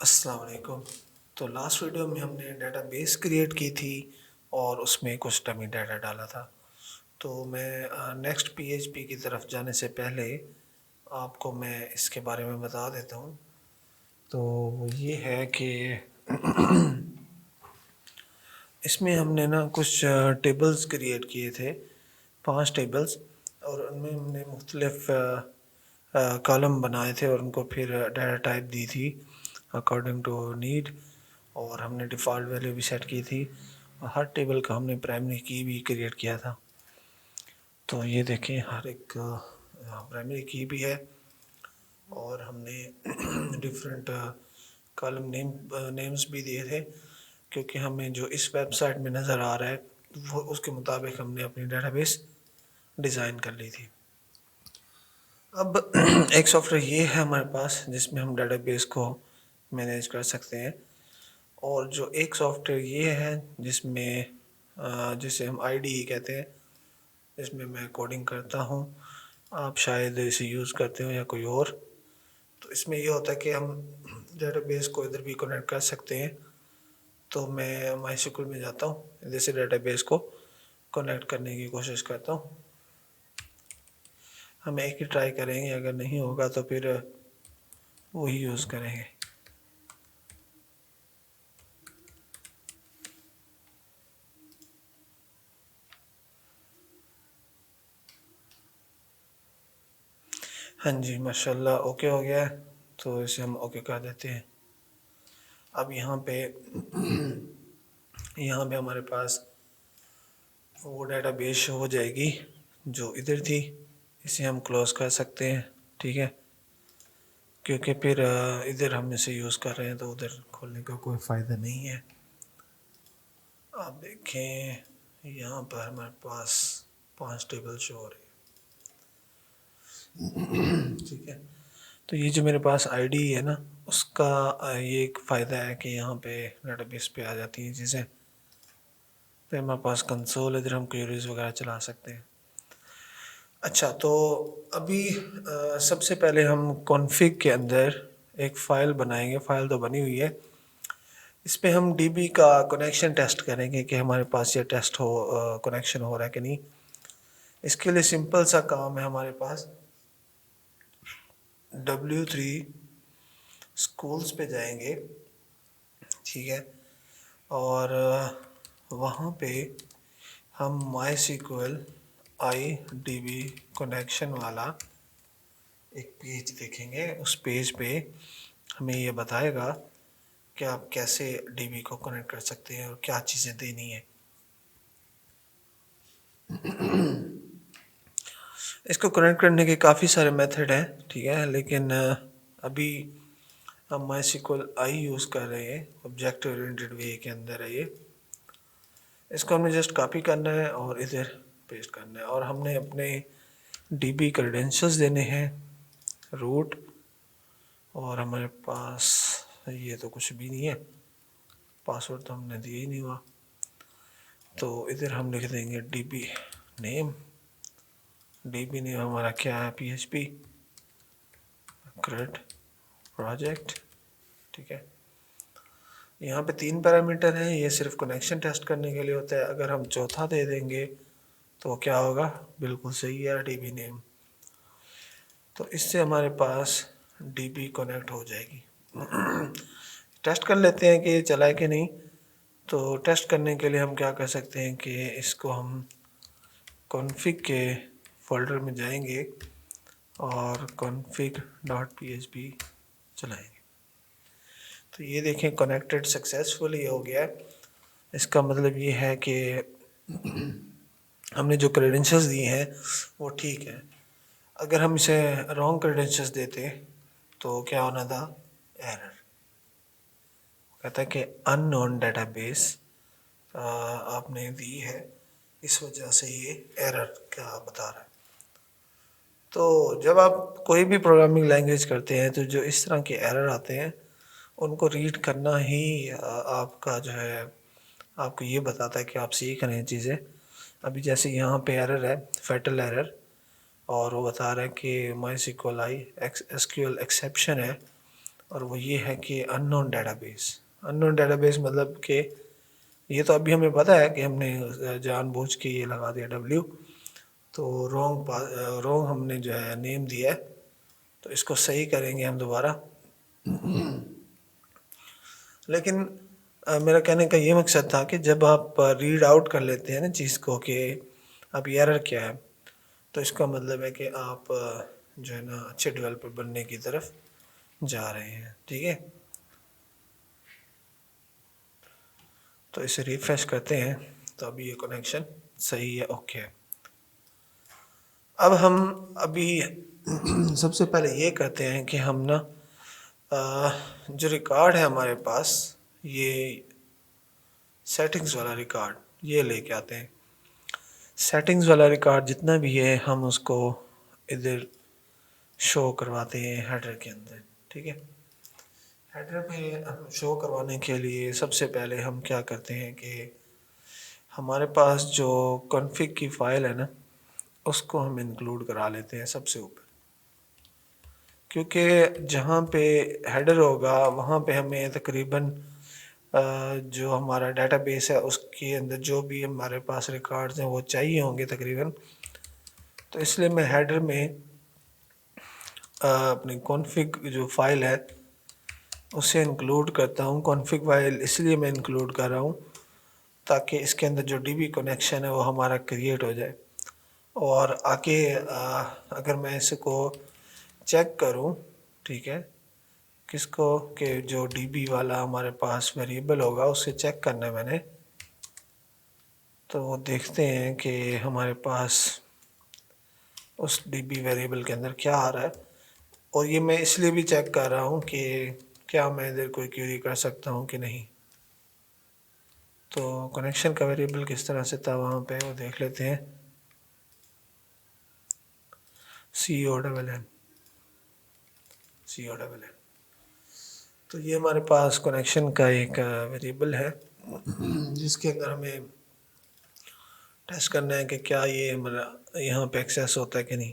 अस्सलाम वालेकुम। तो लास्ट वीडियो में हमने डेटाबेस क्रिएट की थी और उसमें कुछ डमी डाटा डाला था। तो मैं नेक्स्ट पीएचपी की तरफ जाने से पहले आपको मैं इसके बारे में बता देता हूँ। तो ये है कि इसमें हमने ना कुछ टेबल्स क्रिएट किए थे, 5 टेबल्स, और उनमें हमने मुख्तलिफ कॉलम बनाए थे और उनको फिर डाटा टाइप दी थी अकॉर्डिंग टू नीड, और हमने डिफ़ॉल्ट वैल्यू भी सेट की थी और हर टेबल का हमने प्राइमरी की भी क्रिएट किया था। तो ये देखें, हर एक प्राइमरी की भी है और हमने डिफरेंट कॉलम नेम्स भी दिए थे, क्योंकि हमें जो इस वेबसाइट में नज़र आ रहा है वो उसके मुताबिक हमने अपनी डेटाबेस डिज़ाइन कर ली थी। अब एक सॉफ्टवेयर ये है हमारे पास जिसमें हम डेटाबेस को मैनेज कर सकते हैं, और जो एक सॉफ्टवेयर ये है जिसमें जिसे हम आईडीई कहते हैं, जिसमें मैं कोडिंग करता हूँ। आप शायद इसे यूज़ करते हो या कोई और। तो इसमें ये होता है कि हम डेटाबेस को इधर भी कनेक्ट कर सकते हैं। तो मैं माईएसक्यूएल में जाता हूँ, इधर से डेटाबेस को कनेक्ट करने की कोशिश करता हूँ। हम एक ही ट्राई करेंगे, अगर नहीं होगा तो फिर वही यूज़ करेंगे। हाँ जी, माशाल्लाह ओके हो गया है, तो इसे हम ओके कर देते हैं। अब यहाँ पे हमारे पास वो डेटाबेस शो हो जाएगी जो इधर थी। इसे हम क्लोज़ कर सकते हैं, ठीक है, क्योंकि फिर इधर हम इसे यूज़ कर रहे हैं तो उधर खोलने का कोई फ़ायदा नहीं है। आप देखें, यहाँ पर हमारे पास 5 टेबल शो हो रहे हैं, ठीक है। तो ये जो मेरे पास आईडी है ना, उसका ये एक फ़ायदा है कि यहाँ पे डेटाबेस पे आ जाती हैं चीज़ें। फिर हमारे पास कंसोल, इधर हम क्वेरीज वगैरह चला सकते हैं। अच्छा, तो अभी सबसे पहले हम कॉन्फ़िग के अंदर एक फ़ाइल बनाएंगे। फ़ाइल तो बनी हुई है, इस पे हम डीबी का कनेक्शन टेस्ट करेंगे कि हमारे पास ये टेस्ट हो कनेक्शन हो रहा है कि नहीं। इसके लिए सिंपल सा काम है हमारे पास, W3 स्कूल्स पे जाएंगे, ठीक है, और वहाँ पे हम MySQL IDB कनेक्शन वाला एक पेज देखेंगे। उस पेज पे हमें ये बताएगा कि आप कैसे डीबी को कनेक्ट कर सकते हैं और क्या चीज़ें देनी है। इसको कनेक्ट करने के काफ़ी सारे मेथड हैं, ठीक है, लेकिन अभी हम MySQL I यूज़ कर रहे हैं, ऑब्जेक्ट ओरिएंटेड वे के अंदर है ये। इसको हमने जस्ट कॉपी करना है और इधर पेस्ट करना है, और हमने अपने डीबी क्रेडेंशियल्स देने हैं, रूट, और हमारे पास ये तो कुछ भी नहीं है, पासवर्ड तो हमने दिया ही नहीं हुआ। तो इधर हम लिख देंगे डीबी नेम। डीबी नेम हमारा क्या है, PHP क्रेड प्रोजेक्ट, ठीक है। यहाँ पे 3 पैरामीटर हैं, ये सिर्फ कनेक्शन टेस्ट करने के लिए होता है। अगर हम चौथा दे देंगे तो क्या होगा, बिल्कुल सही है, डीबी नेम। तो इससे हमारे पास डीबी कनेक्ट हो जाएगी। टेस्ट कर लेते हैं कि ये चला है कि नहीं। तो टेस्ट करने के लिए हम क्या कर सकते हैं कि इसको हम कॉन्फ़िग के फोल्डर में जाएंगे और config.php चलाएंगे। तो ये देखें, कनेक्टेड सक्सेसफुली हो गया है। इसका मतलब ये है कि हमने जो क्रेडेंशियल्स दिए हैं वो ठीक है। अगर हम इसे रॉन्ग क्रेडेंशियल्स देते तो क्या होना था, एरर। कहता है कि अननोन डेटाबेस आपने दी है, इस वजह से ये एरर क्या बता रहा है। तो जब आप कोई भी प्रोग्रामिंग लैंग्वेज करते हैं तो जो इस तरह के एरर आते हैं उनको रीड करना ही आपका जो है, आपको ये बताता है कि आप सीख रहे हैं चीज़ें। अभी जैसे यहाँ पे एरर है, फैटल एरर, और वो बता रहा है कि MySQL SQL एक्सेप्शन है, और वो ये है कि अननोन डेटाबेस। अननोन डेटाबेस मतलब कि ये तो अभी हमें पता है कि हमने जानबूझ के ये लगा दिया W, तो रॉन्ग हमने जो है नेम दिया है, तो इसको सही करेंगे हम दोबारा। लेकिन मेरा कहने का ये मकसद था कि जब आप रीड आउट कर लेते हैं ना चीज़ को कि अब एरर क्या है, तो इसका मतलब है कि आप जो है ना अच्छे डेवलपर बनने की तरफ जा रहे हैं। ठीक है, तो इसे रिफ्रेश करते हैं, तो अभी ये कनेक्शन सही है, ओके है। अब हम अभी सबसे पहले ये करते हैं कि हम ना जो रिकॉर्ड है हमारे पास, ये सेटिंग्स वाला रिकॉर्ड ये लेके आते हैं। सेटिंग्स वाला रिकॉर्ड जितना भी है हम उसको इधर शो करवाते हैं हेडर के अंदर। ठीक है, हेडर में हम शो करवाने के लिए सबसे पहले हम क्या करते हैं कि हमारे पास जो कॉन्फ़िग की फ़ाइल है ना, उसको हम इंक्लूड करा लेते हैं सबसे ऊपर, क्योंकि जहाँ पे हेडर होगा वहाँ पे हमें तकरीबन जो हमारा डेटाबेस है उसके अंदर जो भी हमारे पास रिकॉर्ड्स हैं वो चाहिए होंगे तकरीबन। तो इसलिए मैं हेडर में अपनी कॉन्फ़िग जो फ़ाइल है उसे इंक्लूड करता हूँ। कॉन्फ़िग फ़ाइल इसलिए मैं इंक्लूड कर रहा हूँ ताकि इसके अंदर जो DB कनेक्शन है वो हमारा क्रिएट हो जाए, और आगे अगर मैं इसको चेक करूँ, ठीक है, किसको कि जो DB वाला हमारे पास वेरिएबल होगा उसे चेक करना है मैंने, तो देखते हैं कि हमारे पास उस DB वेरिएबल के अंदर क्या आ रहा है। और ये मैं इसलिए भी चेक कर रहा हूँ कि क्या मैं इधर कोई क्वेरी कर सकता हूँ कि नहीं। तो कनेक्शन का वेरिएबल किस तरह से था वहाँ पे वो देख लेते हैं। CONN तो ये हमारे पास कनेक्शन का एक वेरिएबल है जिसके अंदर हमें टेस्ट करना है कि क्या ये हमारा यहाँ पे एक्सेस होता है कि नहीं।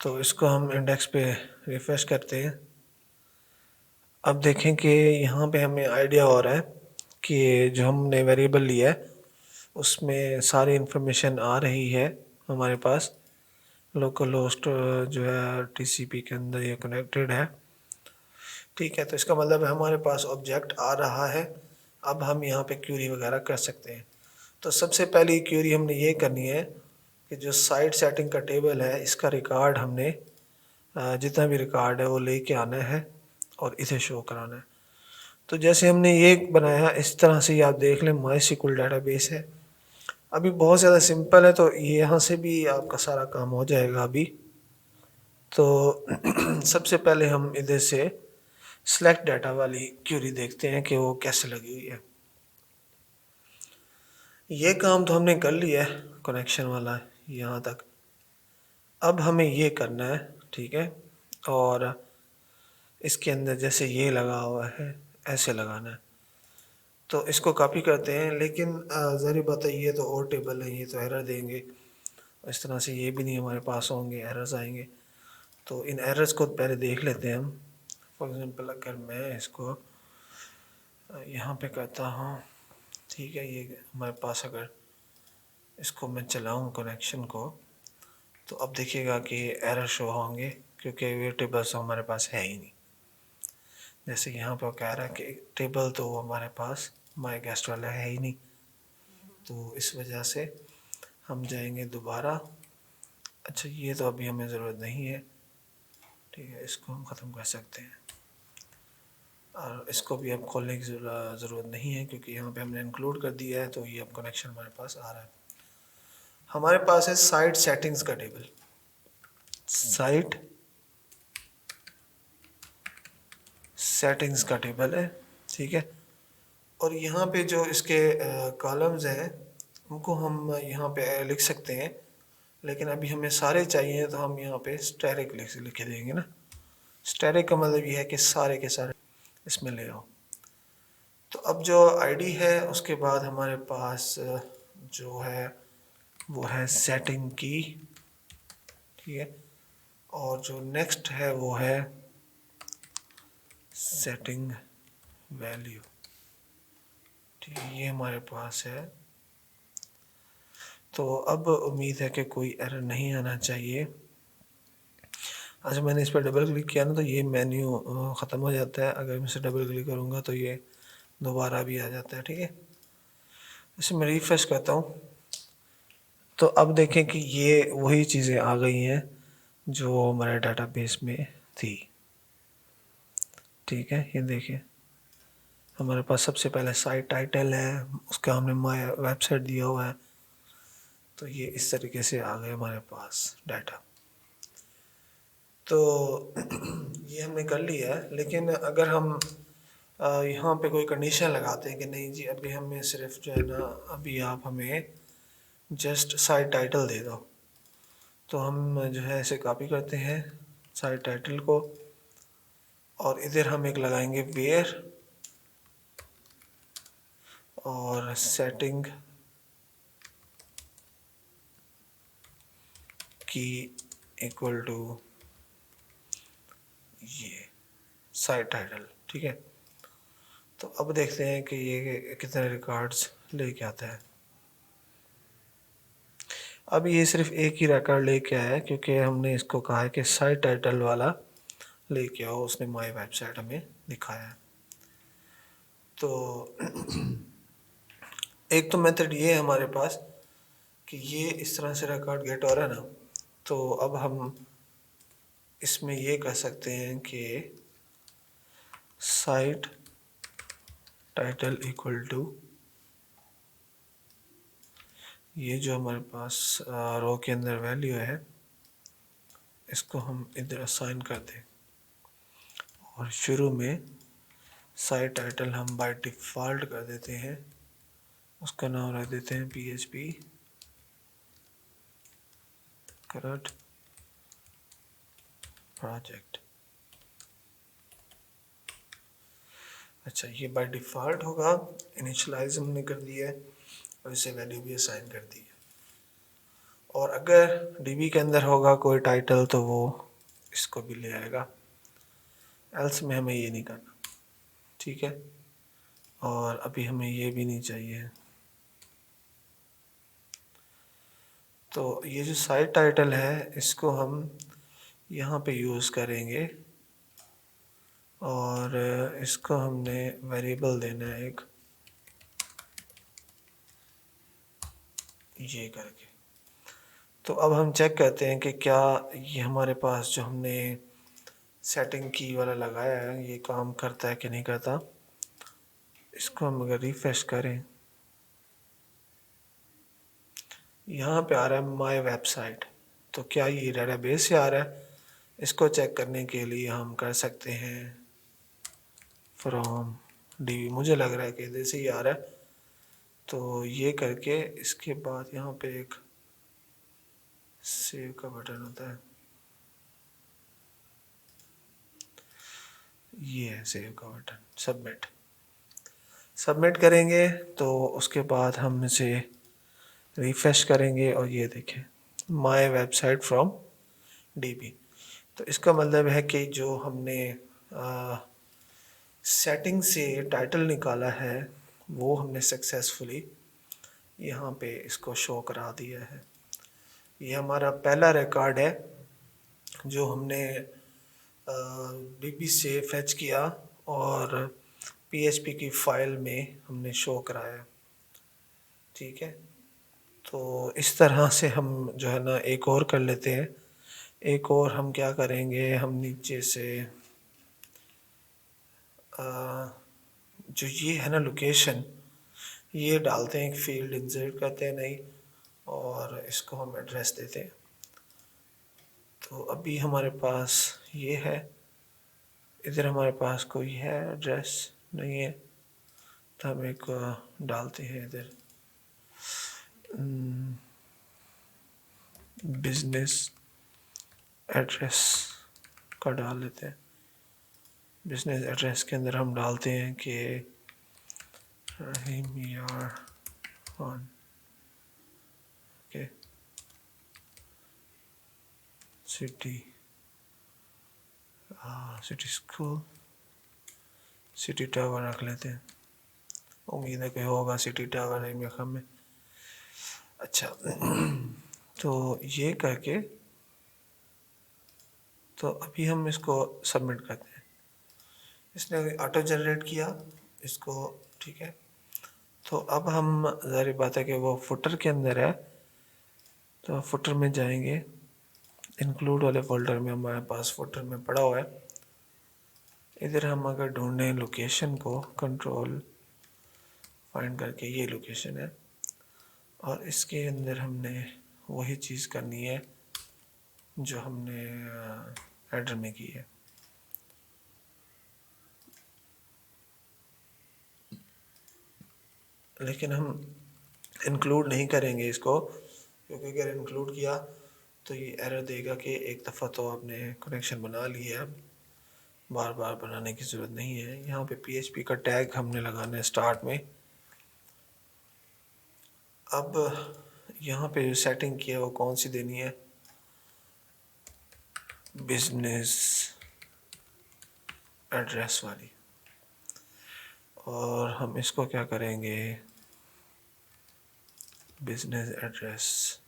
तो इसको हम इंडेक्स पे रिफ्रेश करते हैं। अब देखें कि यहाँ पे हमें आइडिया हो रहा है कि जो हमने वेरिएबल लिया है उसमें सारी इन्फॉर्मेशन आ रही है हमारे पास। लोकल होस्ट जो है TCP के अंदर ये कनेक्टेड है। ठीक है, तो इसका मतलब है हमारे पास ऑब्जेक्ट आ रहा है। अब हम यहाँ पे क्यूरी वगैरह कर सकते हैं। तो सबसे पहली क्यूरी हमने ये करनी है कि जो साइट सेटिंग का टेबल है इसका रिकॉर्ड हमने जितना भी रिकॉर्ड है वो लेके आना है और इसे शो कराना है। तो जैसे हमने ये बनाया इस तरह से आप देख लें MySQL डेटाबेस है। अभी बहुत ज़्यादा सिंपल है, तो ये यहाँ से भी आपका सारा काम हो जाएगा अभी। तो सबसे पहले हम इधर से सेलेक्ट डाटा वाली क्यूरी देखते हैं कि वो कैसे लगी हुई है। ये काम तो हमने कर लिया है कनेक्शन वाला यहाँ तक। अब हमें ये करना है, ठीक है, और इसके अंदर जैसे ये लगा हुआ है ऐसे लगाना है। तो इसको कॉपी करते हैं, लेकिन ज़ाहिर बात है ये तो और टेबल है, ये तो एरर देंगे। इस तरह से ये भी नहीं हमारे पास होंगे, एरर्स आएंगे। तो इन एरर्स को पहले देख लेते हैं हम। फॉर एग्ज़ाम्पल अगर मैं इसको यहाँ पे करता हूँ, ठीक है, ये हमारे पास अगर इसको मैं चलाऊँ कनेक्शन को, तो अब देखिएगा कि एरर शो होंगे क्योंकि ये टेबल्स हमारे पास है ही नहीं। जैसे यहाँ पर कह रहा है कि टेबल तो हमारे पास माई गेस्ट वाला है ही नहीं, तो इस वजह से हम जाएंगे दोबारा। अच्छा, ये तो अभी हमें ज़रूरत नहीं है, ठीक है, इसको हम ख़त्म कर सकते हैं। और इसको भी अब खोलने की ज़रूरत नहीं है क्योंकि यहाँ पे हमने इंक्लूड कर दिया है, तो ये अब कनेक्शन हमारे पास आ रहा है। हमारे पास है साइट सेटिंग्स का टेबल, साइट सेटिंग्स का टेबल है, ठीक है। और यहाँ पे जो इसके कॉलम्स हैं उनको हम यहाँ पे लिख सकते हैं, लेकिन अभी हमें सारे चाहिए तो हम यहाँ पे स्टैटिक लिख देंगे ना। स्टैटिक का मतलब ये है कि सारे के सारे इसमें ले आओ। तो अब जो आईडी है उसके बाद हमारे पास जो है वो है सेटिंग की, ठीक है, और जो नेक्स्ट है वो है सेटिंग वैल्यू, ठीक है, ये हमारे पास है। तो अब उम्मीद है कि कोई एरर नहीं आना चाहिए। अच्छा, मैंने इस पर डबल क्लिक किया ना तो ये मेन्यू ख़त्म हो जाता है। अगर मैं इसे डबल क्लिक करूँगा तो ये दोबारा भी आ जाता है, ठीक है। इसे मैं रिफ्रेश करता हूँ तो अब देखें कि ये वही चीज़ें आ गई हैं जो हमारे डाटाबेस में थी, ठीक है। ये देखिए हमारे पास सबसे पहले साइट टाइटल है, उसका हमने माय वेबसाइट दिया हुआ है। तो ये इस तरीके से आ गए हमारे पास डाटा। तो ये हमने कर लिया है, लेकिन अगर हम यहाँ पे कोई कंडीशन लगाते हैं कि नहीं जी अभी हमें सिर्फ जो है ना अभी आप हमें जस्ट साइट टाइटल दे दो, तो हम जो है ऐसे कॉपी करते हैं साइट टाइटल को और इधर हम एक लगाएंगे वेयर और सेटिंग की इक्वल टू ये साइट टाइटल, ठीक है। तो अब देखते हैं कि ये कितने रिकॉर्ड्स लेके आता है। अब ये सिर्फ एक ही रिकॉर्ड लेके आया है क्योंकि हमने इसको कहा है कि साइट टाइटल वाला लेके आओ, उसने माय वेबसाइट हमें दिखाया है। तो एक तो मेथड ये है हमारे पास कि ये इस तरह से रिकॉर्ड गेट हो रहा है ना, तो अब हम इसमें ये कह सकते हैं कि साइट टाइटल इक्वल टू ये जो हमारे पास रो के अंदर वैल्यू है इसको हम इधर असाइन कर दें और शुरू में साइट टाइटल हम बाय डिफ़ॉल्ट कर देते हैं, उसका नाम रख देते हैं PHP करंट प्रोजेक्ट। अच्छा, ये बाय डिफ़ॉल्ट होगा, इनिशियलाइज हमने कर दिया है और इसे वैल्यू भी असाइन कर दी है। और अगर DB के अंदर होगा कोई टाइटल तो वो इसको भी ले आएगा, एल्स में हमें ये नहीं करना, ठीक है। और अभी हमें ये भी नहीं चाहिए। तो ये जो साइट टाइटल है इसको हम यहाँ पे यूज़ करेंगे और इसको हमने वेरिएबल देना है एक, ये करके। तो अब हम चेक करते हैं कि क्या ये हमारे पास जो हमने सेटिंग की वाला लगाया है ये काम करता है कि नहीं करता। इसको हम अगर रिफ्रेश करें, यहाँ पे आ रहा है माय वेबसाइट, तो क्या ये डेटाबेस से आ रहा है? इसको चेक करने के लिए हम कर सकते हैं फ्रॉम DB, मुझे लग रहा है कि इधर से ही आ रहा है। तो ये करके इसके बाद यहाँ पे एक सेव का बटन होता है, ये है सेव का बटन, सबमिट करेंगे तो उसके बाद हम इसे रिफ्रेश करेंगे और ये देखें माय वेबसाइट फ्रॉम DB। तो इसका मतलब है कि जो हमने सेटिंग से टाइटल निकाला है वो हमने सक्सेसफुली यहाँ पे इसको शो करा दिया है। ये हमारा पहला रिकॉर्ड है जो हमने DB से फेच किया और PHP की फाइल में हमने शो कराया, ठीक है। तो इस तरह से हम जो है ना एक और कर लेते हैं। एक और हम क्या करेंगे, हम नीचे से जो ये है ना लोकेशन, ये डालते हैं, एक फील्ड इंसर्ट करते हैं नहीं, और इसको हम एड्रेस देते हैं। तो अभी हमारे पास ये है, इधर हमारे पास कोई है एड्रेस नहीं है, तो हम एक डालते हैं इधर बिजनेस एड्रेस का डाल लेते हैं। बिजनेस एड्रेस के अंदर हम डालते हैं कि रहीम यार Khan, okay, city city school, city tower रख लेते हैं, उम्मीद है कि होगा सिटी टावर है मेरे ख्याल में। अच्छा तो ये करके तो अभी हम इसको सबमिट करते हैं। इसने ऑटो जनरेट किया इसको, ठीक है। तो अब हम ज़ाहिर बात है कि वो फुटर के अंदर है, तो फुटर में जाएंगे, इंक्लूड वाले फोल्डर में हमारे पास फुटर में पड़ा हुआ है। इधर हम अगर ढूंढें लोकेशन को, कंट्रोल फाइंड करके ये लोकेशन है, और इसके अंदर हमने वही चीज़ करनी है जो हमने हेडर में की है। लेकिन हम इंक्लूड नहीं करेंगे इसको, क्योंकि अगर इंक्लूड किया तो ये एरर देगा कि एक दफ़ा तो आपने कनेक्शन बना लिया है, बार बार बनाने की ज़रूरत नहीं है। यहाँ पे PHP का टैग हमने लगाना है स्टार्ट में। अब यहाँ पे जो सेटिंग की है वो कौन सी देनी है, बिजनेस एड्रेस वाली, और हम इसको क्या करेंगे, बिजनेस एड्रेस।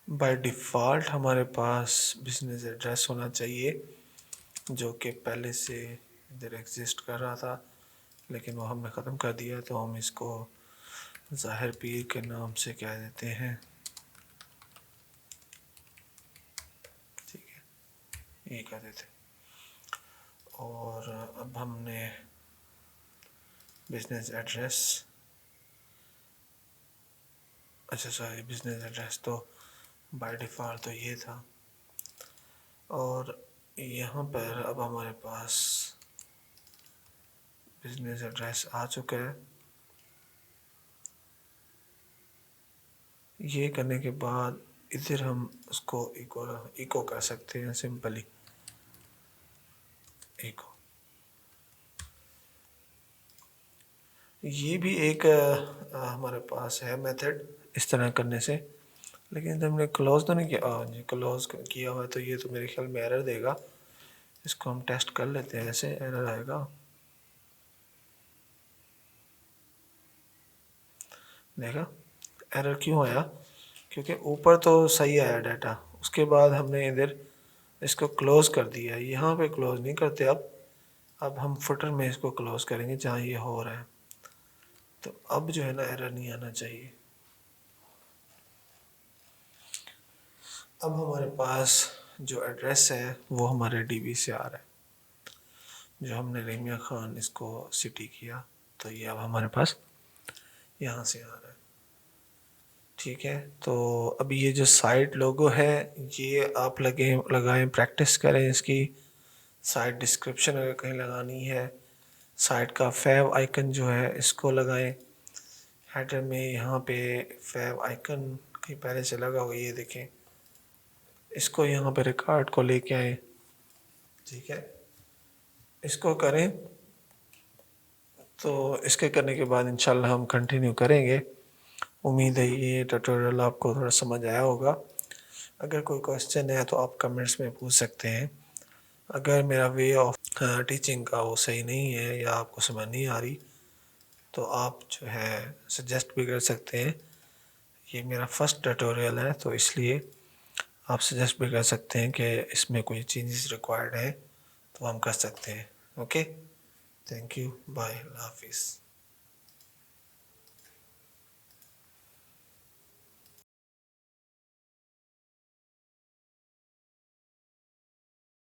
बाय डिफ़ॉल्ट हमारे पास बिजनेस एड्रेस होना चाहिए, जो कि पहले से इधर एग्जिस्ट कर रहा था, लेकिन वो हमने ख़त्म कर दिया। तो हम इसको ज़ाहिर पीर के नाम से कह देते हैं, ठीक है, ये कह देते। और अब हमने बिजनेस एड्रेस, अच्छा सॉरी, बिजनेस एड्रेस तो बाय डिफ़ॉल्ट तो ये था, और यहाँ पर अब हमारे पास बिजनेस एड्रेस आ चुका है। ये करने के बाद इधर हम उसको इको कर सकते हैं, सिंपली इको। ये भी एक हमारे पास है मेथड इस तरह करने से, लेकिन हमने क्लोज तो नहीं किया। जी क्लोज किया हुआ है, तो ये तो मेरे ख्याल में एरर देगा। इसको हम टेस्ट कर लेते हैं, ऐसे एरर आएगा, देखा एरर क्यों आया, क्योंकि ऊपर तो सही आया डाटा, उसके बाद हमने इधर इसको क्लोज कर दिया। यहाँ पे क्लोज नहीं करते, अब हम फुटर में इसको क्लोज करेंगे जहाँ ये हो रहा है। तो अब जो है ना एरर नहीं आना चाहिए। अब हमारे पास जो एड्रेस है वो हमारे DB से आ रहा है, जो हमने रेमिया खान इसको सिटी किया, तो ये अब हमारे पास यहाँ से आ रहा है, ठीक है। तो अभी ये जो साइट लोगो है ये आप लगाएं, प्रैक्टिस करें इसकी। साइट डिस्क्रिप्शन अगर कहीं लगानी है, साइट का फैव आइकन जो है इसको लगाएं हेडर में। यहाँ पे फैव आइकन कहीं पहले से लगा हुआ, ये देखें, इसको यहाँ पे रिकॉर्ड को लेके आए, ठीक है, इसको करें। तो इसके करने के बाद इंशाल्लाह हम कंटिन्यू करेंगे। उम्मीद है ये ट्यूटोरियल आपको थोड़ा समझ आया होगा। अगर कोई क्वेश्चन है तो आप कमेंट्स में पूछ सकते हैं। अगर मेरा वे ऑफ टीचिंग का वो सही नहीं है या आपको समझ नहीं आ रही, तो आप जो है सजेस्ट भी कर सकते हैं। ये मेरा फर्स्ट ट्यूटोरियल है, तो इसलिए आप सजेस्ट भी कर सकते हैं कि इसमें कोई चेंजेस रिक्वायर्ड है, तो हम कर सकते हैं। ओके, थैंक यू, बाय, अल्लाह हाफिज़।